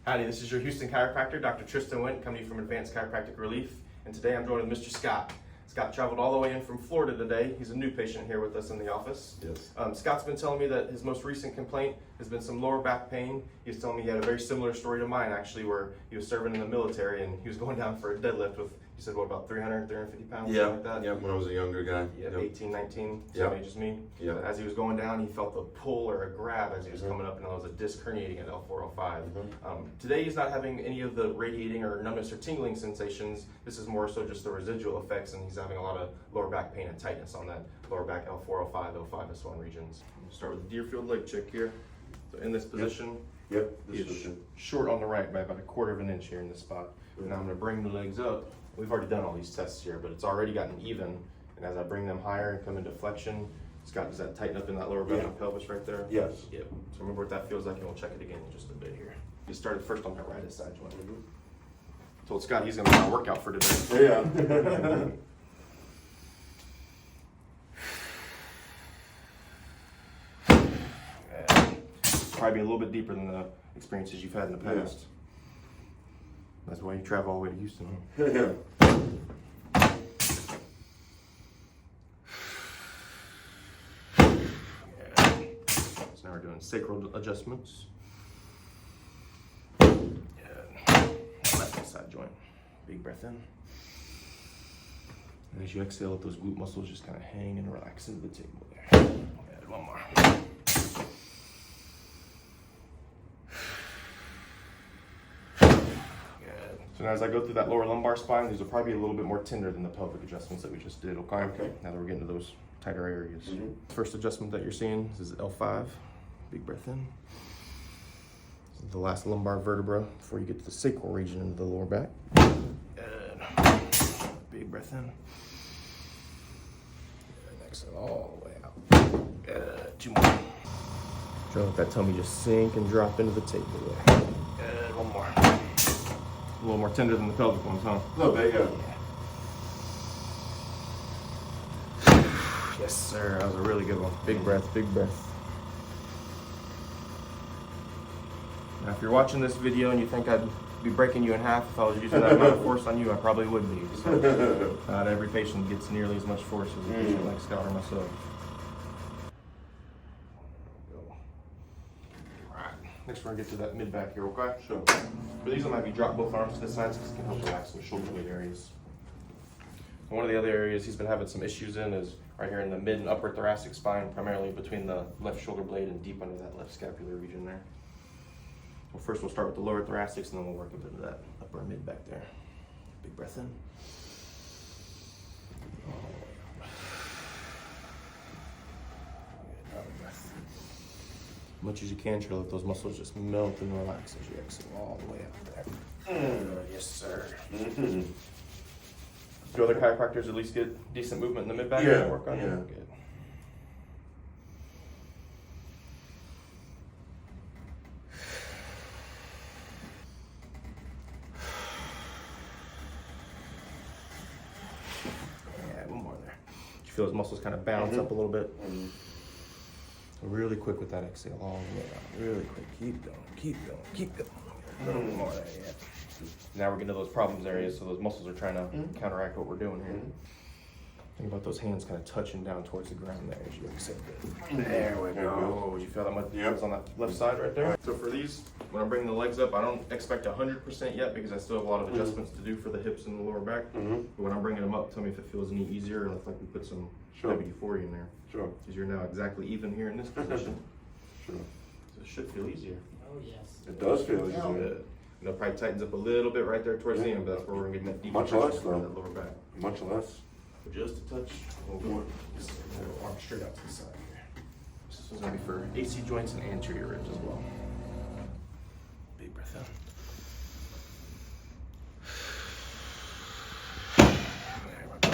Howdy, this is your Houston chiropractor, Dr. Tristan Wynn, coming to you from Advanced Chiropractic Relief. And today I'm joined with Mr. Scott. Scott traveled all the way in from Florida today. He's a new patient here with us in the office. Yes. Scott's been telling me that his most recent complaint has been some lower back pain. He was telling me he had a very similar story to mine, actually, where he was serving in the military and he was going down for a deadlift with, you said, what, about 300, 350 pounds? Yeah, Something like that? yeah, when I was a younger guy. Yeah, Yep. 18, 19, Yep. same age as me. Yep. As he was going down, he felt a pull or a grab as he was coming up, and there was a disc herniating at L4, L5. Today he's not having any of the radiating or numbness or tingling sensations. This is more so just the residual effects, and he's having a lot of lower back pain and tightness on that lower back L4, L5, L5, S1 regions. We'll start with the Deerfield leg check here. So in this position, Yep. he's short on the right by about 1/4 of an inch here in this spot. Now I'm going to bring the legs up. We've already done all these tests here, but it's already gotten even. And as I bring them higher and come into flexion, Scott, does that tighten up in that lower back and pelvis right there? Yes. Yep. So remember what that feels like, and we'll check it again in just a bit here. You started first on that right side joint. Told Scott he's going to have a workout for today. Yeah. Probably be a little bit deeper than the experiences you've had in the past. Yeah. That's why you travel all the way to Houston, huh? Yeah. So now we're doing sacral adjustments. Left side joint. Big breath in. And as you exhale, let those glute muscles just kind of hang and relax into the table there. Good, one more. So now as I go through that lower lumbar spine, these will probably be a little bit more tender than the pelvic adjustments that we just did, okay? Okay. Now that we're getting to those tighter areas. First adjustment that you're seeing is L5. Big breath in. This is the last lumbar vertebra before you get to the sacral region into the lower back. Good. Big breath in. Good. Exhale all the way out. Good. 2 more. Try to let that tummy just sink and drop into the table there. Good. 1 more. A little more tender than the pelvic ones, huh? A little bit, yeah. Yes, sir. That was a really good one. Big breath, big breath. Now, if you're watching this video and you think I'd be breaking you in half if I was using that amount of force on you, I probably would be. So, not every patient gets nearly as much force as a patient like Scott or myself. Next, we're gonna get to that mid back here, okay? Sure. For these, I might be drop both arms to the sides because it can help relax the shoulder blade areas. And one of the other areas he's been having some issues in is right here in the mid and upper thoracic spine, primarily between the left shoulder blade and deep under that left scapular region there. Well, first we'll start with the lower thoracics and then we'll work up into that upper mid back there. Big breath in. As much as you can, try to let those muscles just melt and relax as you exhale all the way out there. Yes, sir. Do other chiropractors at least get decent movement in the mid-back Yeah, to work on? yeah. Good. Yeah, 1 more there. You feel those muscles kind of bounce up a little bit? Really quick with that exhale, all the way out. Really quick. Keep going, keep going, keep going. A little more there, yeah. Now we're getting to those problems areas, so those muscles are trying to counteract what we're doing here. Think about those hands kind of touching down towards the ground there as you exhale. There we go. You feel that much on that left side right there? So for these, when I'm bringing the legs up, I don't expect 100% yet because I still have a lot of adjustments to do for the hips and the lower back. But when I'm bringing them up, tell me if it feels any easier and if like we put some WD-40 in there. Sure. Because you're now exactly even here in this position. Sure. So it should feel easier. Oh, yes. It does feel easy. Good. And it probably tightens up a little bit right there towards the end, but that's where we're gonna get that deep Much pressure less, into though. that lower back. Much less. Just a touch. Arm straight out to the side here. This one's gonna be for AC joints and anterior ribs as well. Big breath in. There we go.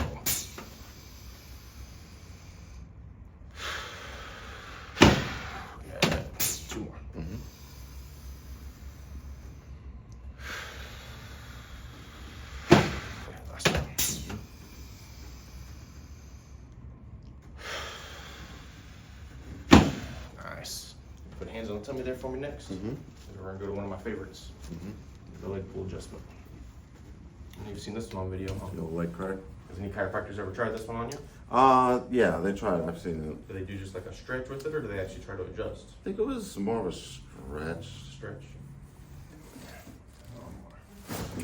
Yeah, 2 more. Last one. Nice. Put hands on the tummy there for me next. we're gonna go to one of my favorites, the leg pull adjustment. And you've seen this one on video, huh? The old leg crack. Has any chiropractors ever tried this one on you? Yeah, they tried. I've seen it. Do they do just like a stretch with it, or do they actually try to adjust? I think it was more of a stretch. Stretch.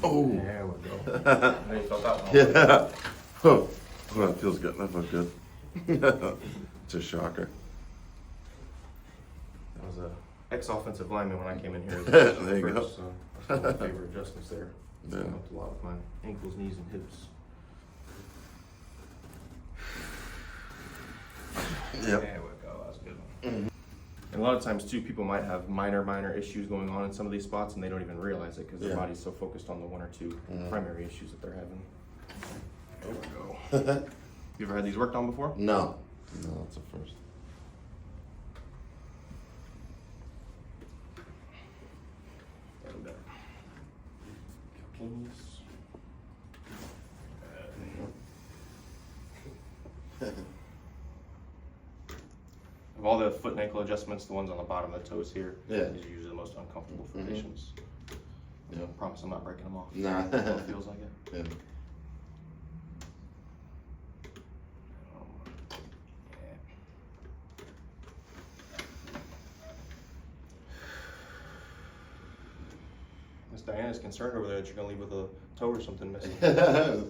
Oh. There we go. How you felt that one? Yeah. Oh, well, that feels good. That felt good. It's a shocker. I was a ex-offensive lineman when I came in here. There you go. So that's one of my favorite adjustments there. Yeah. It helped a lot with my ankles, knees, and hips. Yep. There we go. That was a good one. And a lot of times too, people might have minor issues going on in some of these spots, and they don't even realize it because their body's so focused on the one or two primary issues that they're having. There we go. You ever had these worked on before? No. No, that's a first. Of all the foot and ankle adjustments, the ones on the bottom of the toes here is usually the most uncomfortable for patients. Yeah. I promise I'm not breaking them off. Nah. It feels like it. Yeah. Miss Diana's concerned over there that you're gonna leave with a toe or something missing. There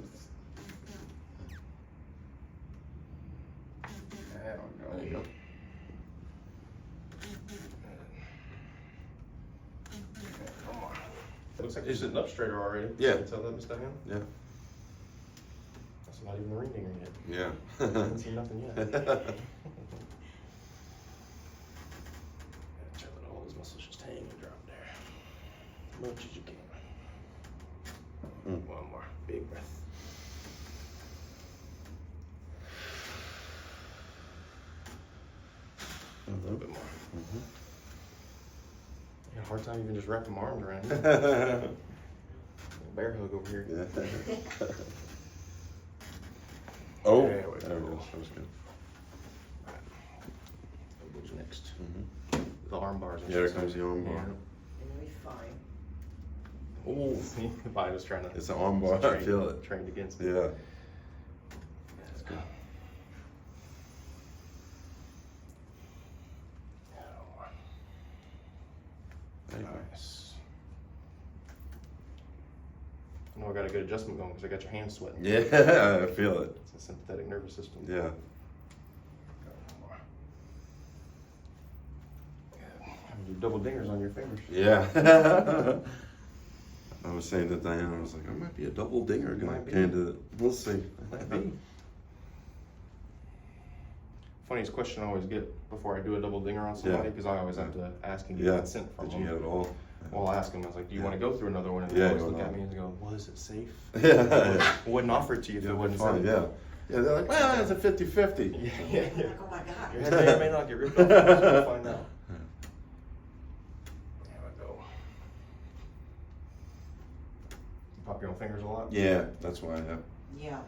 you go. Come on. It looks like you're sitting up straighter already. Yeah. Can you tell that, Miss Diana? Yeah. That's not even a ring dinger yet. Yeah. I haven't seen nothing yet. Try to let all those muscles just hang and drop there. As much as you can. One more. Big breath. A little bit more. I had a hard time even just wrapping my arms around it. Bear hug over here. Yeah. Oh, There we go. That was good. Elbows next. The arm bars. Yeah, there comes the arm bar. And we fine. Oh, see, the body was trying to. It's an arm bar. I feel it. Trained against it. Yeah. That's good. Nice. I know I got a good adjustment going because I got your hands sweating. Yeah, I feel it. It's a sympathetic nervous system. Yeah. Do double dingers on your fingers. Yeah. I was saying to Diana, I was like, I might be a double dinger candidate. We'll see. Might be. Funniest question I always get before I do a double dinger on somebody, because I always have to ask and get consent from Did them. you get it all? Well, I'll ask them, I was like, do you want to go through another one? And they Yeah, always you look wanna- at me and they go, well, is it safe? Yeah. I wouldn't offer it to you if it wasn't safe. Yeah. Yeah, they're like, well, it's a 50-50. Yeah. Like, oh my God. Your head may or may not get ripped off. We'll find out. There we go. You pop your own fingers a lot? Yeah, that's why, Yeah.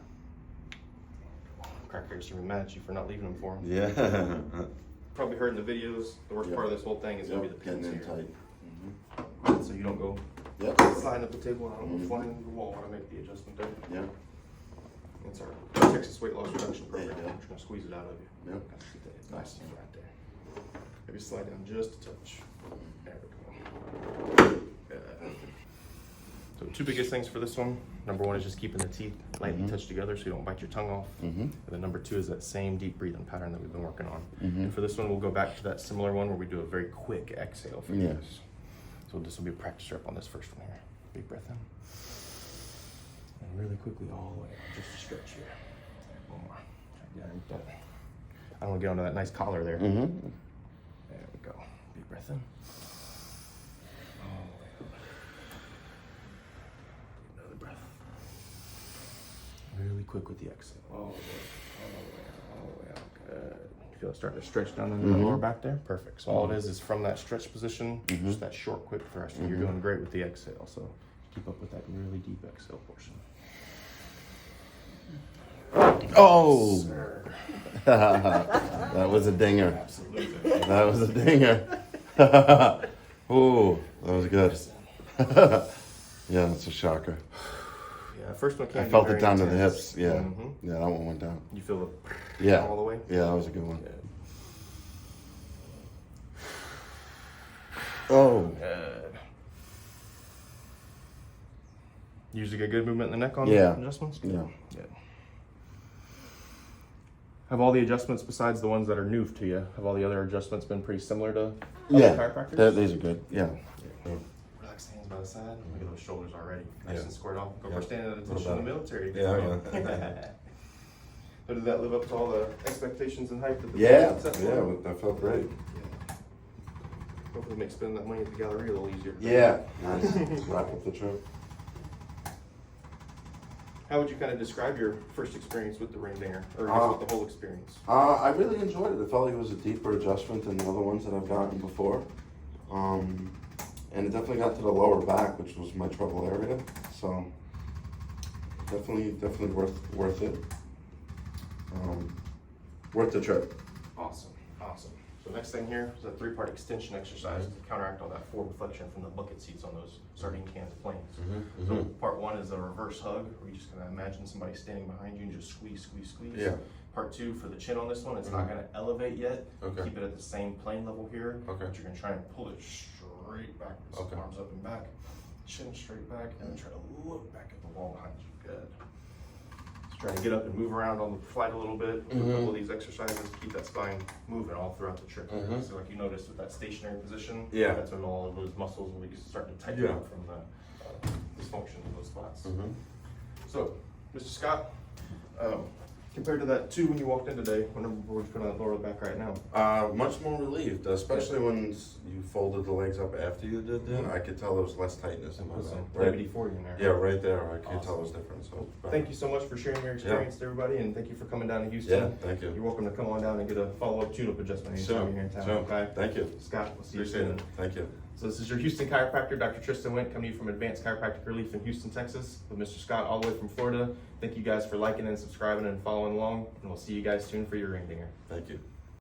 Crackers are mad at you for not leaving them for them. yeah. Probably heard in the videos, the worst part of this whole thing is going to be the Getting pins in here. tight. So you don't go Yep. sliding up the table and I don't go flying into the wall when I make the adjustment there. Yeah. It's our Texas weight loss reduction program. There you go. I'm just going to squeeze it out of you. Yep. Gotta keep that nice and right there. Maybe slide down just a touch. There we go. Good. So two biggest things for this one. Number one is just keeping the teeth lightly touched together so you don't bite your tongue off. And then number two is that same deep breathing pattern that we've been working on. And for this one, we'll go back to that similar one where we do a very quick exhale for Yes. this. So this will be a practice rep on this first one here. Big breath in. And really quickly all the way out, just to stretch here. One more. Yeah, I don't want to get onto that nice collar there. There we go. Big breath in. All the way out. Another breath. Really quick with the exhale. All the way out. Good. You feel it starting to stretch down in the lower back there? Perfect. So all it is from that stretch position, just that short, quick thrust. You're doing great with the exhale. So keep up with that really deep exhale portion. Oh! Sir. That was a dinger. Absolutely. That was a dinger. Oh, that was good. Yeah, that's a shocker. Yeah, first one I came. felt very it down to the intense. hips. Yeah, Mhm. yeah, that one went down. You feel the Yeah, all the way. yeah, that was a good one. Good. Oh, Good. Usually get good movement in the neck on Yeah. adjustments. yeah. Good. Have all the adjustments besides the ones that are new to you? Have all the other adjustments been pretty similar to other Yeah, chiropractors? these are good. Yeah. Relax the hands by the side. Look at those shoulders already. Nice Yeah. and squared off. Go Yeah. for standing at What attention in the about military. Yeah, So did that live up to all the expectations and hype that the Yeah, set for? yeah, that felt great. Yeah. Hopefully make spending that money at the gallery a little easier. Yeah, nice. Let's wrap up the trip. How would you kind of describe your first experience with the ring dinger, or I guess with the whole experience? I really enjoyed it. It felt like it was a deeper adjustment than the other ones that I've gotten before. And it definitely got to the lower back, which was my trouble area. So definitely worth it. Worth the trip. Awesome, awesome. So next thing here is a 3-part extension exercise to counteract all that forward flexion from the bucket seats on those sardine cans of planes. So part 1 is a reverse hug, where you just kind of imagine somebody standing behind you and just squeeze, squeeze, squeeze. Yeah. Part 2 for the chin on this one, it's not going to elevate yet. Okay. Keep it at the same plane level here. Okay. But you're going to try and pull it straight back. Okay. Arms up and back, chin straight back, and then try to look back at the wall behind you. Good. Try to get up and move around on the flight a little bit. Do a couple of these exercises, keep that spine moving all throughout the trip. So like you noticed with that stationary position, Yeah. that's when all of those muscles will be starting to tighten Yeah. up from the dysfunction of those spots. So, Mr. Scott, compared to that 2 when you walked in today, whenever we're putting that lower back right now. Much more relieved, especially when you folded the legs up after you did that. I could tell there was less tightness in my With some back. WD-40 in there. Yeah, right there. I could Awesome. tell it was different. So Thank you so much for sharing your experience to everybody, and thank you for coming down to Houston. Yeah, thank you. You're welcome to come on down and get a follow-up tune-up adjustment anytime you're here in town. Sure. Okay? Thank you. Scott, we'll see you Appreciate soon. it. Thank you. So this is your Houston chiropractor, Dr. Tristan Wynn, coming to you from Advanced Chiropractic Relief in Houston, Texas, with Mr. Scott all the way from Florida. Thank you guys for liking and subscribing and following along, and we'll see you guys soon for your ring dinger. Thank you.